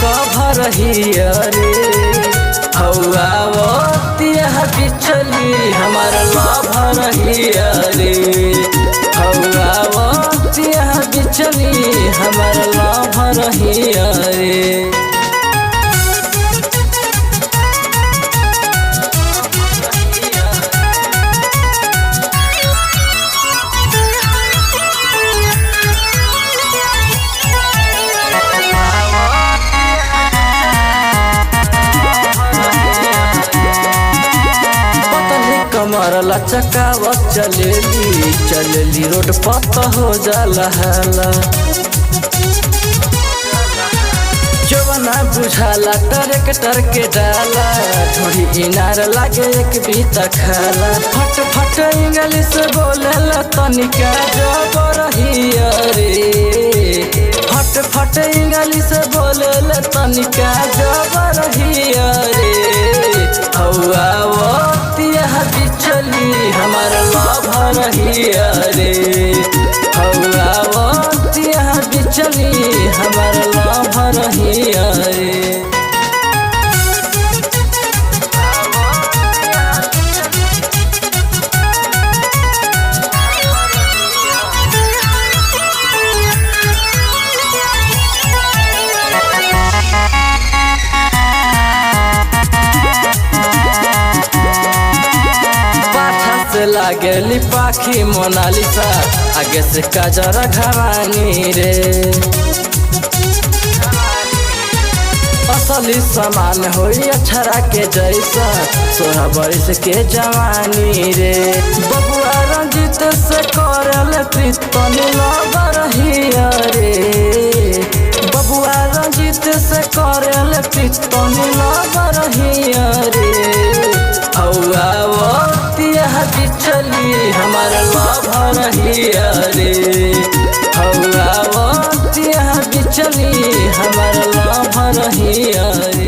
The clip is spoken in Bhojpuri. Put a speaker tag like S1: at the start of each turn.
S1: कभर हिया रे हौआ वतिया बिचली हमार लभर हिया रे हौआ वतिया बिचली हमार लभर हिया रे। कमर लचकावत चलेली रोड पत हो जाला हाला जवना बुझाला ट्रैक्टर के डाला थोड़ी इनार लागे एक बीता खाला फट फट इंग्लिश बोलेला तनिका जबर हिया रे फट फट इंग्लिश बोलेला तनिका जबर हिया रे हौआ वतिया बिचली हमार लभर हिया रे हौआ वतिया बिचली हमार लभर हिया रे। लागेली पाखी मोनालिसा आगे से काजरा घरानी रे असली समान होई अछरा के जैसा 16 बरिस के जवानी रे बबुआ रंजित से करल प्रीतनी लबर हिया रे बबुआ रंजित से करल प्रीतनी लबर हिया रे हौआ वतिया बिचली हमार लभर हिया रे हौआ वतिया बिचली हमार लभर हिया रे।